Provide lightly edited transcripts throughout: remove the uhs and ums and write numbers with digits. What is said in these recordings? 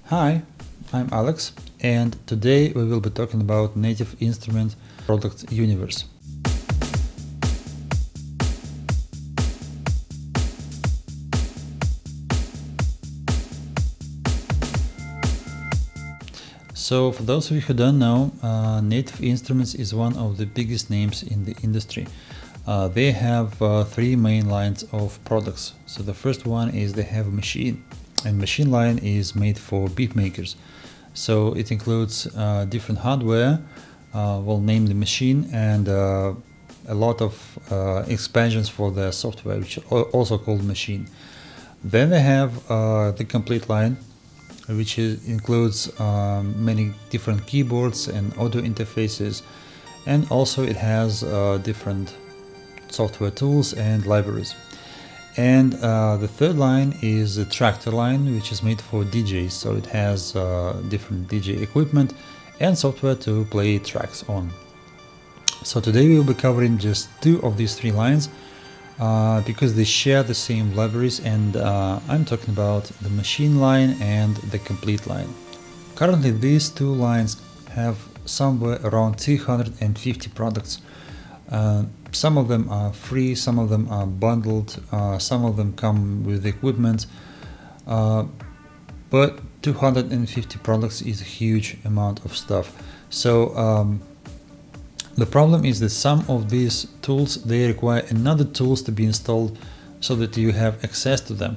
Hi, I'm Alex, and today we will be talking about Native Instrument product universe. So for those of you who don't know, Native Instruments is one of the biggest names in the industry. They have three main lines of products. So the first one is they have a maschine, and maschine line is made for beat makers. So it includes different hardware, namely maschine, and a lot of expansions for the software, which are also called maschine. Then they have the complete line, which includes many different keyboards and audio interfaces, and also it has different software tools and libraries. And the third line is the Reaktor line, which is made for DJs, so it has different DJ equipment and software to play tracks on. So today we will be covering just two of these three lines because they share the same libraries, and I'm talking about the maschine line and the complete line. Currently these two lines have somewhere around 250 products. Some of them are free, some of them are bundled, some of them come with equipment, but 250 products is a huge amount of stuff. So the problem is that some of these tools, they require another tools to be installed so that you have access to them.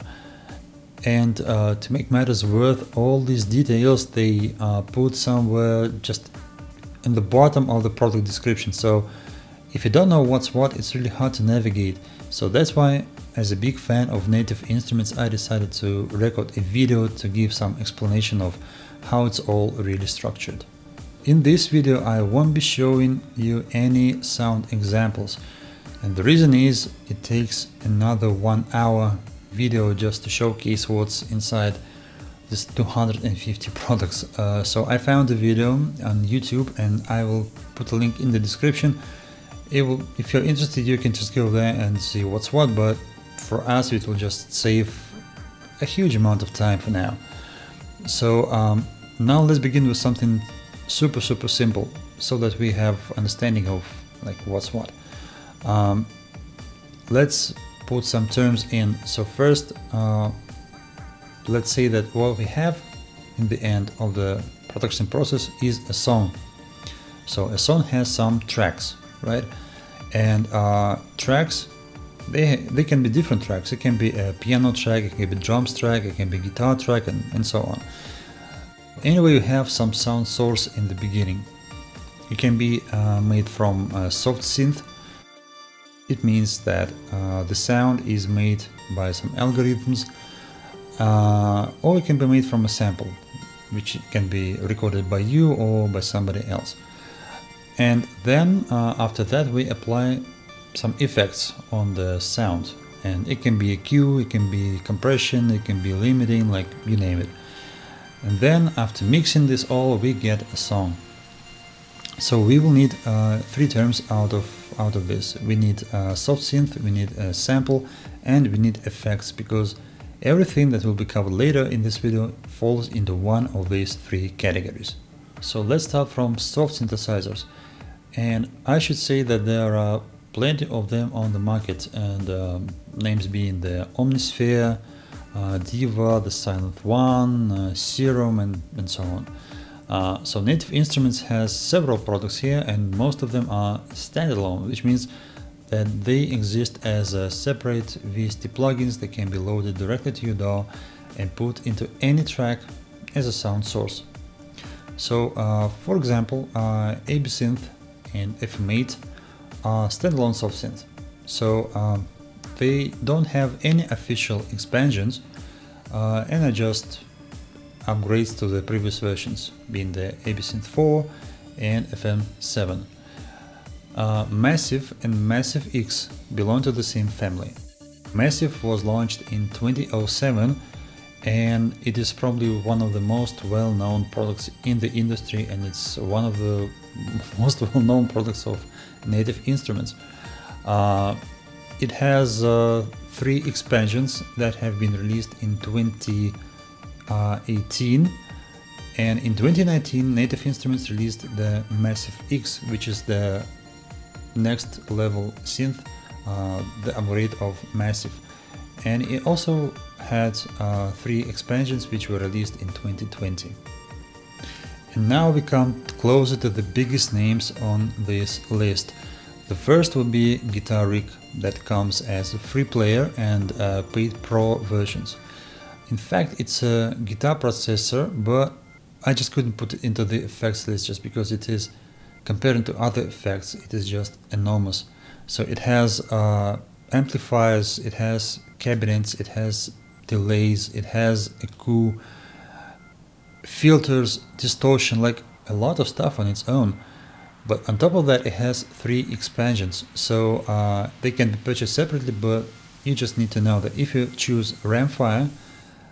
And to make matters worse, all these details they put somewhere just in the bottom of the product description. So if you don't know what's what, it's really hard to navigate. So that's why, as a big fan of Native Instruments, I decided to record a video to give some explanation of how it's all really structured. In this video I won't be showing you any sound examples, and the reason is it takes another 1 hour video just to showcase what's inside this 250 products. So I found the video on YouTube and I will put a link in the description. If you're interested, you can just go there and see what's what, but for us it will just save a huge amount of time for now. So now let's begin with something super simple so that we have understanding of like what's what. Let's put some terms in. So first let's say that what we have in the end of the production process is a song. So a song has some tracks, right? And tracks, they can be different tracks. It can be a piano track, it can be drums track, it can be guitar track, and so on. Anyway, you have some sound source in the beginning. It can be made from a soft synth. It means that the sound is made by some algorithms, or it can be made from a sample, which can be recorded by you or by somebody else. And then after that we apply some effects on the sound, and it can be a cue, it can be compression, it can be limiting, like you name it. And then after mixing this all, we get a song. So we will need three terms out of this. We need a soft synth, we need a sample, and we need effects, because everything that will be covered later in this video falls into one of these three categories. So let's start from soft synthesizers. And I should say that there are plenty of them on the market, and names being the Omnisphere, Diva, the Silent One, Serum, and so on. So Native Instruments has several products here, and most of them are standalone, which means that they exist as separate VST plugins that can be loaded directly to your DAW and put into any track as a sound source. So for example, Absynth and FM8 are standalone soft synth. So they don't have any official expansions and are just upgrades to the previous versions, being the Absynth 4 and FM7. Massive and Massive X belong to the same family. Massive was launched in 2007, and it is probably one of the most well-known products in the industry, and it's one of the most well-known products of Native Instruments. It has 3 expansions that have been released in 2018, And in 2019, Native Instruments released the Massive X, which is the next level synth, the upgrade of Massive. And it also had 3 expansions which were released in 2020. And now we come closer to the biggest names on this list. The first will be Guitar Rig, that comes as a free player and paid pro versions. In fact, it's a guitar processor, but I just couldn't put it into the effects list just because it is, compared to other effects, it is just enormous. So it has amplifiers, it has cabinets, it has delays, it has EQ, filters, distortion, like a lot of stuff on its own. But on top of that, it has 3 expansions, so they can be purchased separately, but you just need to know that if you choose Ramfire,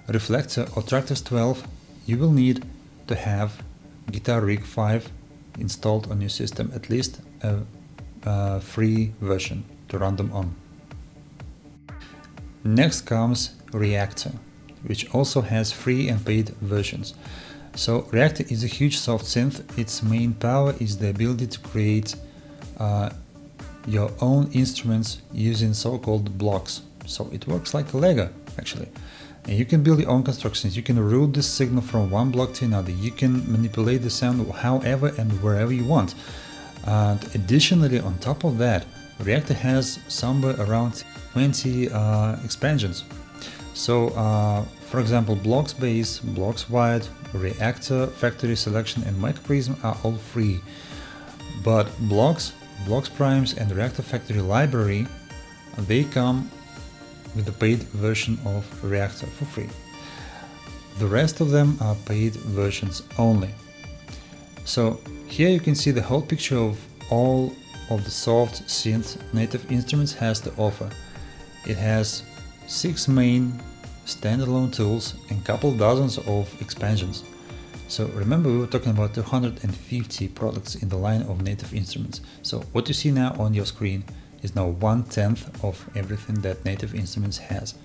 Reflector or Tractors 12, you will need to have Guitar Rig 5 installed on your system, at least a free version to run them on. Next comes Reaktor, which also has free and paid versions. So Reaktor is a huge soft synth. Its main power is the ability to create your own instruments using so-called blocks. So it works like a Lego, actually. And you can build your own constructions. You can route the signal from one block to another. You can manipulate the sound however and wherever you want. And additionally, on top of that, Reaktor has somewhere around 20 expansions. So, for example, Blocks Bass, Blocks Wide, Reaktor, Factory Selection and Microprism are all free. But Blocks Primes and Reaktor Factory Library, they come with the paid version of Reaktor for free. The rest of them are paid versions only. So here you can see the whole picture of all of the soft synth Native Instruments has to offer. It has 6 main standalone tools and couple dozens of expansions. So remember, we were talking about 250 products in the line of Native Instruments. So what you see now on your screen is now 1/10 of everything that Native Instruments has.